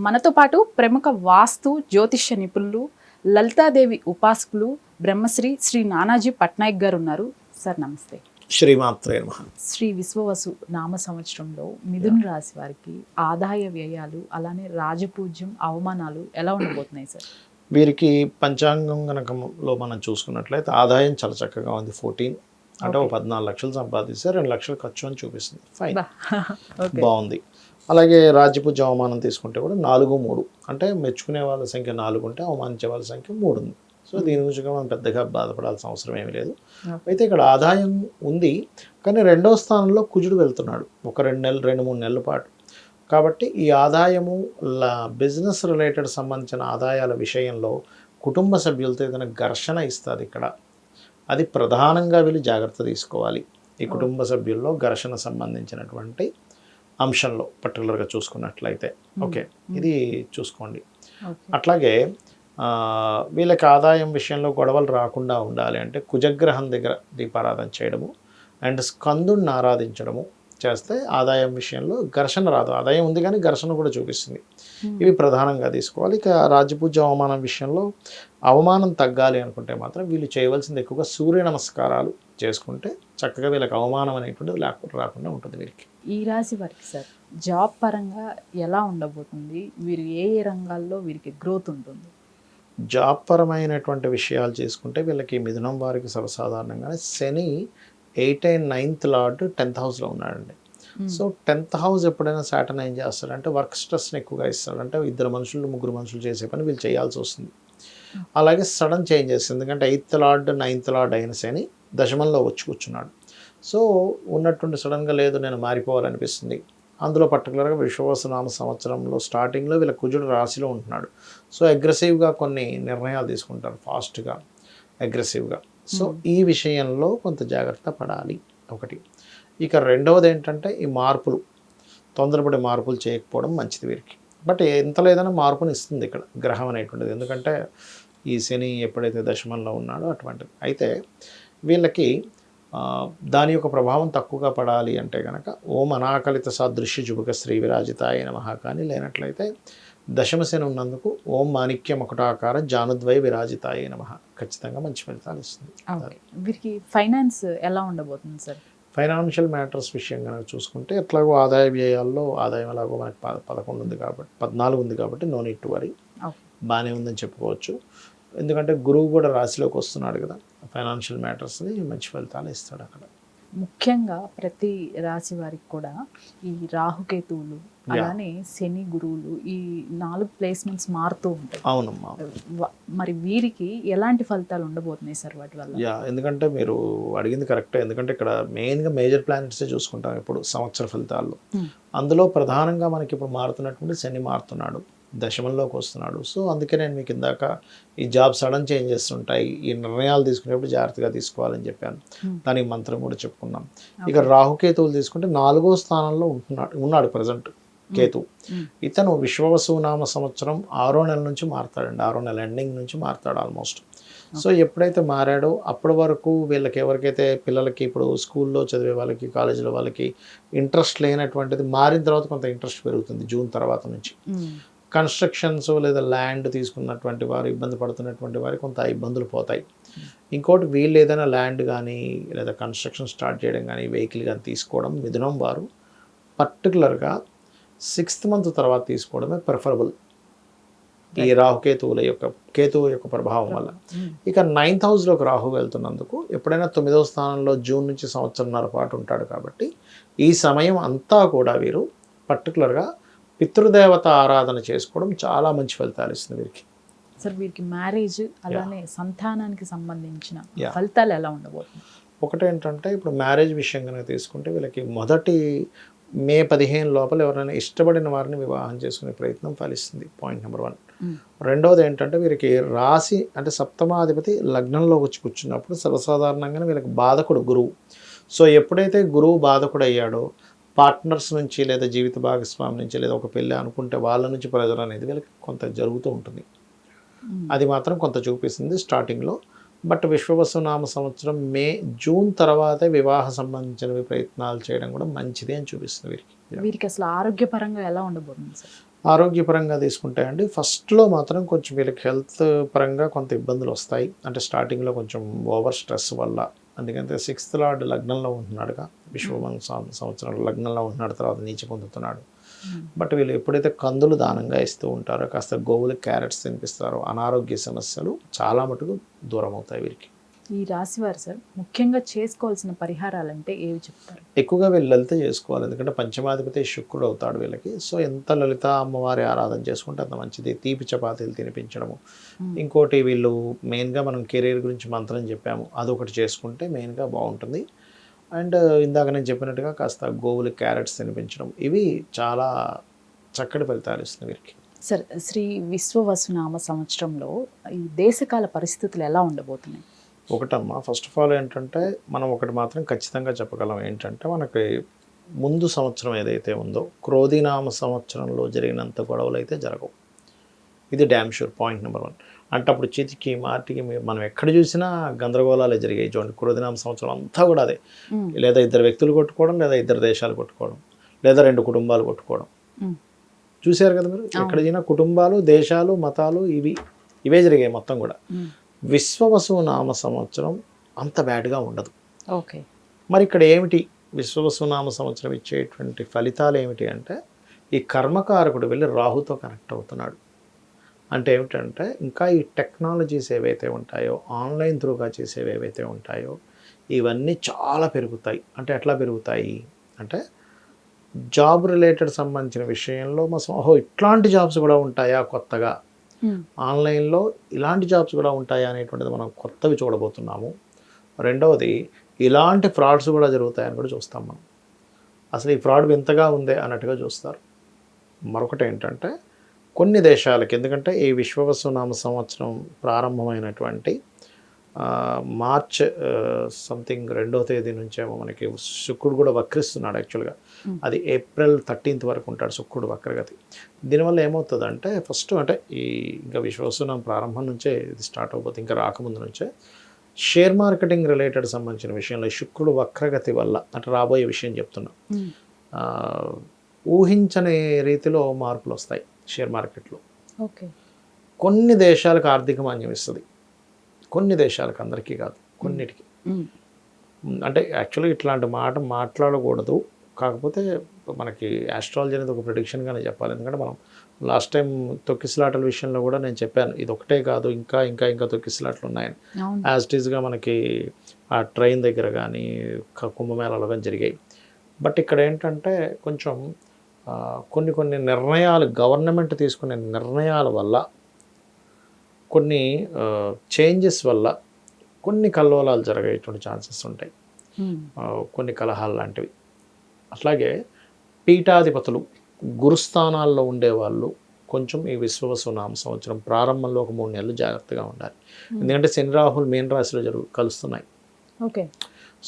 మనతో పాటు ప్రముఖ వాస్తు జ్యోతిష్య నిపుణులు లలితాదేవి ఉపాసకులు బ్రహ్మశ్రీ శ్రీ నానాజీ పట్నాయక్ గారు ఉన్నారు. సార్ నమస్తే. శ్రీమాత్రే నమః. శ్రీ విశ్వవసు నామ సంవత్సరంలో మిథున రాశి వారికి ఆదాయ వ్యయాలు అలానే రాజపూజ్యం అవమానాలు ఎలా ఉండబోతున్నాయి సార్? వీరికి పంచాంగం గణకంలో మనం చూసుకున్నట్లయితే ఆదాయం చాలా చక్కగా ఉంది. 14 అంటే ఒక 14 లక్షలు సంపాదిస్తే 2 లక్షలు ఖర్చు అని చూపిస్తుంది. ఫైన్, బాగుంది. అలాగే రాజ్యపూజ్య అవమానం తీసుకుంటే కూడా 4, 3 అంటే మెచ్చుకునే వాళ్ళ సంఖ్య 4 ఉంటే అవమానించే వాళ్ళ సంఖ్య 3 ఉంది. సో దీని గురించి మనం పెద్దగా బాధపడాల్సిన అవసరం ఏమీ లేదు. అయితే ఇక్కడ ఆదాయం ఉంది, కానీ 2వ స్థానంలో కుజుడు వెళ్తున్నాడు ఒక 2 నెలలు 2-3 నెలల పాటు. కాబట్టి ఈ ఆదాయము బిజినెస్ రిలేటెడ్ సంబంధించిన ఆదాయాల విషయంలో కుటుంబ సభ్యులతో ఏదైనా ఘర్షణ ఇస్తుంది ఇక్కడ. అది ప్రధానంగా వీళ్ళు జాగ్రత్త తీసుకోవాలి. ఈ కుటుంబ సభ్యుల్లో ఘర్షణ సంబంధించినటువంటి అంశంలో పర్టికులర్గా చూసుకున్నట్లయితే ఓకే, ఇది చూసుకోండి. అట్లాగే వీళ్ళకి ఆదాయం విషయంలో గొడవలు రాకుండా ఉండాలి అంటే కుజగ్రహం దగ్గర దీపారాధన చేయడము అండ్ స్కందుని ఆరాధించడము చేస్తే ఆదాయం విషయంలో ఘర్షణ రాదు. ఆదాయం ఉంది కానీ ఘర్షణ కూడా చూపిస్తుంది. ఇవి ప్రధానంగా తీసుకోవాలి. ఇక రాజ్యపూజ్య అవమానం విషయంలో అవమానం తగ్గాలి అనుకుంటే మాత్రం వీళ్ళు చేయవలసింది ఎక్కువగా సూర్య నమస్కారాలు చేసుకుంటే చక్కగా వీళ్ళకి అవమానం అనేటువంటిది రాకుండా ఉంటుంది. వీరికి ఈ రాశి వారికి సార్ జాబ్ పరంగా ఎలా ఉండబోతుంది? వీరు ఏ ఏ రంగాల్లో వీరికి గ్రోత్ ఉంటుంది? జాబ్ పరమైనటువంటి విషయాలు చేసుకుంటే వీళ్ళకి మిథునం వారికి సర్వసాధారణంగానే శని 8th and 9th lord 10th హౌస్లో ఉన్నాడండి. సో 10th హౌస్ ఎప్పుడైనా సాటర్న్ ఏం చేస్తాడంటే వర్క్ స్ట్రెస్ని ఎక్కువగా ఇస్తాడు. అంటే 2 మనుషులు 3 మనుషులు చేసే పని వీళ్ళు చేయాల్సి వస్తుంది. అలాగే సడన్ చేంజెస్, ఎందుకంటే 8th లార్డ్ 9th లార్డ్ అయిన శని దశమంలో వచ్చి కూర్చున్నాడు. సో ఉన్నటువంటి సడన్గా లేదు నేను మారిపోవాలనిపిస్తుంది. అందులో పర్టికులర్గా విశ్వవసునామ సంవత్సరంలో స్టార్టింగ్లో వీళ్ళ కుజుడు రాశిలో ఉంటున్నాడు. సో అగ్రెసివ్గా కొన్ని నిర్ణయాలు తీసుకుంటారు, ఫాస్ట్గా అగ్రెసివ్గా. సో ఈ విషయంలో కొంత జాగ్రత్త పడాలి ఒకటి. ఇక రెండవది ఏంటంటే ఈ మార్పులు, తొందరపడి మార్పులు చేయకపోవడం మంచిది వీరికి. బట్ ఎంత లేదన్నా మార్పుని ఇస్తుంది ఇక్కడ గ్రహం అనేటువంటిది, ఎందుకంటే ఈ శని ఎప్పుడైతే దశమంలో ఉన్నాడో అటువంటిది. అయితే వీళ్ళకి దాని యొక్క ప్రభావం తక్కువగా పడాలి అంటే కనుక ఓం అనాకలిత సాదృశ్య జుబక శ్రీ విరాజితాయ నమః కానీ లేనట్లయితే దశమశని ఉన్నందుకు ఓం మాణిక్య మకుటాకార జానుద్వై విరాజితాయ నమః ఖచ్చితంగా మంచి ఫలితాలు ఇస్తుంది. వీరికి ఫైనాన్స్ ఎలా ఉండబోతుంది సార్? ఫైనాన్షియల్ మ్యాటర్స్ విషయం కనుక చూసుకుంటే ఎట్లాగో ఆదాయ వ్యయాల్లో ఆదాయం ఎలాగో మనకి 11 ఉంది కాబట్టి 14 ఉంది కాబట్టి నో నీడ్ టు వరీ, బాగానే ఉందని చెప్పుకోవచ్చు. ఎందుకంటే గురువు కూడా రాశిలోకి వస్తున్నాడు కదా, ఫైనాన్షియల్ మ్యాటర్స్ని మంచి ఫలితాలు ఇస్తాడు అక్కడ. ముఖ్యంగా ప్రతి రాశి వారికి కూడా ఈ రాహుకేతువులు అలానే శని గురువులు ఈ 4 ప్లేస్మెంట్స్ మారుతూ ఉంటాయి. అవునమ్మా. మరి వీరికి ఎలాంటి ఫలితాలు ఉండబోతున్నాయి సార్ వాటి వల్ల? ఎందుకంటే మీరు అడిగింది కరెక్టే. ఎందుకంటే ఇక్కడ మెయిన్గా మేజర్ ప్లానెట్సే చూసుకుంటాం ఇప్పుడు సంవత్సర ఫలితాల్లో. అందులో ప్రధానంగా మనకి ఇప్పుడు మారుతున్నటువంటి శని మారుతున్నాడు, దశమంలోకి వస్తున్నాడు. సో అందుకే నేను మీకు ఇందాక ఈ జాబ్ సడన్ చేంజెస్ ఉంటాయి, ఈ నిర్ణయాలు తీసుకునేప్పుడు జాగ్రత్తగా తీసుకోవాలని చెప్పాను. దానికి మంత్రం కూడా చెప్పుకున్నాం. ఇక రాహుకేతువులు తీసుకుంటే 4వ స్థానంలో ఉన్నాడు ప్రజెంట్ కేతు. ఇతను విశ్వవసునామ సంవత్సరం 6వ నెల నుంచి మారుతాడండి, 6వ నెల ఎండింగ్ నుంచి మారుతాడు ఆల్మోస్ట్. సో ఎప్పుడైతే మారాడో అప్పటి వరకు వీళ్ళకి ఎవరికైతే పిల్లలకి ఇప్పుడు స్కూల్లో చదివే వాళ్ళకి కాలేజీలో వాళ్ళకి ఇంట్రెస్ట్ లేనటువంటిది మారిన తర్వాత కొంత ఇంట్రెస్ట్ పెరుగుతుంది జూన్ తర్వాత నుంచి. కన్స్ట్రక్షన్స్ లేదా ల్యాండ్ తీసుకున్నటువంటి వారు ఇబ్బంది పడుతున్నటువంటి వారికి కొంత ఇబ్బందులు పోతాయి. ఇంకోటి వీళ్ళు ఏదైనా ల్యాండ్ కానీ లేదా కన్స్ట్రక్షన్ స్టార్ట్ చేయడం కానీ వెహికల్ కానీ తీసుకోవడం మిథునం వారు పర్టికులర్గా 6th మంత్ తర్వాత తీసుకోవడమే ప్రిఫరబుల్ ఈ రాహుకేతువుల యొక్క ప్రభావం వల్ల. ఇక 9th హౌస్లోకి రాహు వెళ్తున్నందుకు ఎప్పుడైనా 9వ స్థానంలో జూన్ నుంచి 1.5 సంవత్సరం పాటు ఉంటాడు కాబట్టి ఈ సమయం అంతా కూడా వీరు పర్టికులర్గా పితృదేవత ఆరాధన చేసుకోవడం చాలా మంచి ఫలితాలు ఇస్తుంది వీరికి. సార్ వీరికి మ్యారేజ్ అలానే సంతానానికి సంబంధించిన ఫలితాలు ఎలా ఉండబోతుంది? ఒకటేంటంటే ఇప్పుడు మ్యారేజ్ విషయం కనుక తీసుకుంటే వీళ్ళకి మొదటి మే 15 లోపల ఎవరైనా ఇష్టపడిన వారిని వివాహం చేసుకునే ప్రయత్నం ఫలిస్తుంది, పాయింట్ నెంబర్ 1. రెండవది ఏంటంటే వీరికి రాశి అంటే సప్తమాధిపతి లగ్నంలో వచ్చి కూర్చున్నప్పుడు సర్వసాధారణంగానే వీళ్ళకి బాధకుడు గురువు. సో ఎప్పుడైతే గురువు బాధకుడు అయ్యాడో పార్ట్నర్స్ నుంచి లేదా జీవిత భాగస్వామి నుంచి లేదా ఒక పెళ్ళి అనుకుంటే వాళ్ళ నుంచి ప్రెజర్ అనేది వీళ్ళకి కొంత జరుగుతూ ఉంటుంది. అది మాత్రం కొంత చూపిస్తుంది స్టార్టింగ్లో. బట్ విశ్వవసునామ సంవత్సరం జూన్ తర్వాతే వివాహ సంబంధించినవి ప్రయత్నాలు చేయడం కూడా మంచిది అని చూపిస్తుంది వీరికి. వీరికి అసలు ఆరోగ్యపరంగా ఎలా ఉండబోతుంది సార్? ఆరోగ్యపరంగా తీసుకుంటే అండి ఫస్ట్లో మాత్రం కొంచెం వీళ్ళకి హెల్త్ పరంగా కొంత ఇబ్బందులు వస్తాయి. అంటే స్టార్టింగ్లో కొంచెం ఓవర్ స్ట్రెస్ వల్ల. ఎందుకంటే 6th లార్డ్ లగ్నంలో ఉంటున్నాడుగా, సంవత్సరాలు లగ్నంలో ఉంటున్నాడు, తర్వాత నీచ పొందుతున్నాడు. బట్ వీళ్ళు ఎప్పుడైతే కందులు దానంగా ఇస్తూ ఉంటారో, కాస్త గోవులకి క్యారెట్స్ తినిపిస్తారో, అనారోగ్య సమస్యలు చాలా మటుకు దూరం అవుతాయి వీరికి. ఈ రాశి వారు సార్ ముఖ్యంగా చేసుకోవాల్సిన పరిహారాలు అంటే ఏవి చెప్తారు? ఎక్కువగా వీళ్ళు లలిత చేసుకోవాలి. ఎందుకంటే పంచమాధిపతి శుక్రుడు అవుతాడు వీళ్ళకి. సో ఎంత లలిత అమ్మవారి ఆరాధన చేసుకుంటే అంత మంచిది. తీపి చపాతీలు తినిపించడము. ఇంకోటి వీళ్ళు మెయిన్గా మనం కెరీర్ గురించి మంత్రం చెప్పాము, అదొకటి చేసుకుంటే మెయిన్గా బాగుంటుంది. అండ్ ఇందాక నేను చెప్పినట్టుగా కాస్త గోవులు క్యారెట్స్ తినిపించడం, ఇవి చాలా చక్కటి ఫలితాలు ఇస్తుంది వీరికి. సార్ శ్రీ విశ్వవసునామ సంవత్సరంలో ఈ దేశకాల పరిస్థితులు ఎలా ఉండబోతున్నాయి? ఒకటమ్మా, ఫస్ట్ ఆఫ్ ఆల్ ఏంటంటే మనం ఒకటి మాత్రం ఖచ్చితంగా చెప్పగలం, ఏంటంటే మనకి ముందు సంవత్సరం ఏదైతే ఉందో క్రోధినామ సంవత్సరంలో జరిగినంత గొడవలు అయితే జరగవు. ఇది డ్యామ్ షూర్, పాయింట్ నెంబర్ 1. అంటే అప్పుడు చితికి మాటికి మనం ఎక్కడ చూసినా గందరగోళాలే జరిగాయి. చూడండి, క్రోధినామ సంవత్సరం అంతా కూడా అదే. లేదా 2 వ్యక్తులు కొట్టుకోవడం, లేదా 2 దేశాలు కొట్టుకోవడం, లేదా 2 కుటుంబాలు కొట్టుకోవడం. చూశారు కదా మీరు, ఎక్కడ చూసినా కుటుంబాలు, దేశాలు, మతాలు, ఇవే జరిగాయి మొత్తం కూడా. విశ్వవసు నామ సంవత్సరం అంత బ్యాడ్గా ఉండదు. ఓకే, మరి ఇక్కడ ఏమిటి విశ్వవసు నామ సంవత్సరం ఇచ్చేటువంటి ఫలితాలు ఏమిటి అంటే, ఈ కర్మకారకుడు వెళ్ళి రాహుతో కనెక్ట్ అవుతున్నాడు. అంటే ఏమిటంటే, ఇంకా ఈ టెక్నాలజీస్ ఏవైతే ఉంటాయో, ఆన్లైన్ త్రూగా చేసేవి ఏవైతే ఉంటాయో, ఇవన్నీ చాలా పెరుగుతాయి. అంటే ఎట్లా పెరుగుతాయి అంటే, జాబ్ రిలేటెడ్ సంబంధించిన విషయంలో ఇట్లాంటి జాబ్స్ కూడా ఉంటాయా కొత్తగా, ఆన్లైన్లో ఇలాంటి జాబ్స్ కూడా ఉంటాయా అనేటువంటిది మనం కొత్తవి చూడబోతున్నాము. రెండవది, ఇలాంటి ఫ్రాడ్స్ కూడా జరుగుతాయని కూడా చూస్తాం మనం. అసలు ఈ ఫ్రాడ్ వింతగా ఉందే అన్నట్టుగా చూస్తారు. మరొకటి ఏంటంటే, కొన్ని దేశాలకి, ఎందుకంటే ఈ విశ్వవసునామ సంవత్సరం ప్రారంభమైనటువంటి మార్చ్ సంథింగ్ 2వ తేదీ నుంచేమో మనకి శుక్రుడు కూడా వక్రిస్తున్నాడు. యాక్చువల్గా అది April 13th వరకు ఉంటాడు శుక్రుడు వక్రగతి. దీనివల్ల ఏమవుతుందంటే, ఫస్ట్ అంటే ఇంకా విశ్వవసునామ ప్రారంభం నుంచే ఇది స్టార్ట్ అయిపోతుంది, ఇంకా రాకముందు నుంచే షేర్ మార్కెటింగ్ రిలేటెడ్ సంబంధించిన విషయంలో శుక్రుడు వక్రగతి వల్ల, అంటే రాబోయే విషయం చెప్తున్నా, ఊహించని రీతిలో మార్పులు వస్తాయి షేర్ మార్కెట్లో. ఓకే, కొన్ని దేశాలకు ఆర్థిక మాన్యం ఇస్తుంది, కొన్ని దేశాలకు, అందరికీ కాదు, కొన్నిటికి. అంటే యాక్చువల్గా ఇట్లాంటి మాట మాట్లాడకూడదు, కాకపోతే మనకి ఆస్ట్రాలజీ అనేది ఒక ప్రిడిక్షన్గానే చెప్పాలి. ఎందుకంటే మనం లాస్ట్ టైం తొక్కిసలాటల విషయంలో కూడా నేను చెప్పాను, ఇది ఒకటే కాదు, ఇంకా ఇంకా ఇంకా తొక్కిసలాటలు ఉన్నాయని. యాజ్ ఇట్ ఈస్గా మనకి ఆ ట్రైన్ దగ్గర కానీ కుంభమేళాలో కానీ జరిగాయి. బట్ ఇక్కడ ఏంటంటే కొంచెం కొన్ని నిర్ణయాలు, గవర్నమెంట్ తీసుకునే నిర్ణయాల వల్ల, కొన్ని చేంజెస్ వల్ల కొన్ని కల్లోలాలు జరిగేటువంటి ఛాన్సెస్ ఉంటాయి, కొన్ని కలహాలు లాంటివి. అట్లాగే పీఠాధిపతులు, గురుస్థానాల్లో ఉండేవాళ్ళు కొంచెం ఈ విశ్వవసునామ సంవత్సరం ప్రారంభంలో ఒక 3 నెలలు జాగ్రత్తగా ఉండాలి. ఎందుకంటే శని రాహులు మీన రాశిలో కలుస్తున్నాయి. ఓకే,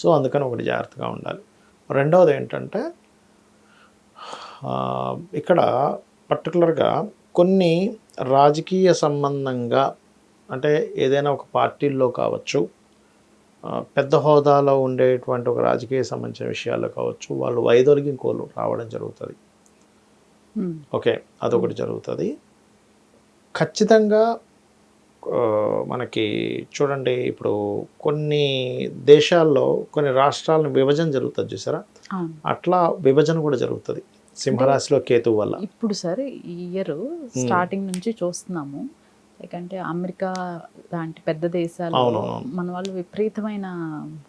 సో అందుకని ఒకటి జాగ్రత్తగా ఉండాలి. రెండవది ఏంటంటే, ఇక్కడ పర్టికులర్గా కొన్ని రాజకీయ సంబంధంగా, అంటే ఏదైనా ఒక పార్టీల్లో కావచ్చు, పెద్ద హోదాలో ఉండేటువంటి ఒక రాజకీయ సంబంధించిన విషయాల్లో కావచ్చు, వాళ్ళు వైదొలిగి ఇంకోళ్ళు రావడం జరుగుతుంది. ఓకే, అదొకటి జరుగుతుంది. ఖచ్చితంగా మనకి చూడండి, ఇప్పుడు కొన్ని దేశాల్లో కొన్ని రాష్ట్రాలను విభజన జరుగుతుంది చూసారా, అట్లా విభజన కూడా జరుగుతుంది సింహరాశిలో కేతువు వల్ల. ఇప్పుడు సరే ఈ ఇయర్ స్టార్టింగ్ నుంచి చూస్తున్నాము, అంటే అమెరికా లాంటి పెద్ద దేశాలు మన వాళ్ళు విపరీతమైన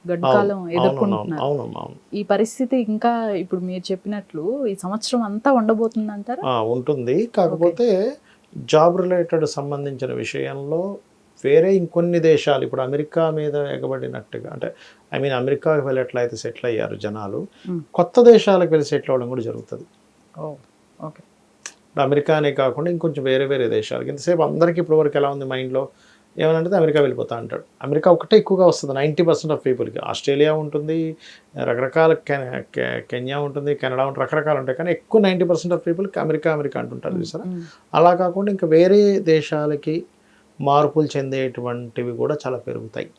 గడ్డుకాలం ఎదుర్కొంటున్నారు. ఈ పరిస్థితి ఇంకా ఇప్పుడు మీరు చెప్పినట్లు ఈ సంవత్సరం అంతా ఉండబోతుంది అంటారా? ఉంటుంది. కాకపోతే జాబ్ రిలేటెడ్ సంబంధించిన విషయంలో వేరే ఇంకొన్ని దేశాలు, ఇప్పుడు అమెరికా మీద ఎగబడినట్టుగా, అంటే అమెరికాకి వెళ్ళి ఎట్లయితే సెటిల్ అయ్యారు జనాలు, కొత్త దేశాలకు వెళ్ళి సెటిల్ అవ్వడం కూడా జరుగుతుంది. ఓకే, అమెరికానే కాకుండా ఇంకొంచెం వేరే వేరే దేశాలకి. ఇంతసేపు అందరికీ ఇప్పటివరకు ఎలా ఉంది మైండ్లో, ఏమనంటే అమెరికా వెళ్ళిపోతా అంటాడు. అమెరికా ఒకటే ఎక్కువగా వస్తుంది 90% ఆఫ్ పీపుల్కి. ఆస్ట్రేలియా ఉంటుంది, రకరకాల కెన్యా ఉంటుంది, కెనడా ఉంటుంది, రకరకాలు ఉంటాయి, కానీ ఎక్కువ 90% ఆఫ్ పీపుల్కి అమెరికా అంటుంటారు చూసారా. అలా కాకుండా ఇంకా వేరే దేశాలకి మార్పులు చెందేటువంటివి కూడా చాలా పెరుగుతాయి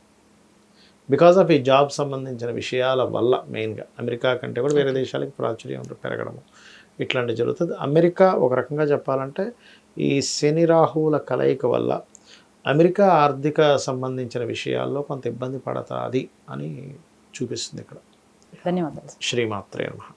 బికాజ్ ఆఫ్ ఈ జాబ్ సంబంధించిన విషయాల వల్ల. మెయిన్గా అమెరికా కంటే కూడా వేరే దేశాలకి ప్రాచుర్యం పెరగడము. ఇట్లాంటివి జరుగుతుంది. అమెరికా ఒక రకంగా చెప్పాలంటే ఈ శని రాహువుల కలయిక వల్ల అమెరికా ఆర్థిక సంబంధించిన విషయాల్లో కొంత ఇబ్బంది పడతాది అని చూపిస్తుంది ఇక్కడ. ధన్యవాదాలు. శ్రీమాత్రే నమః.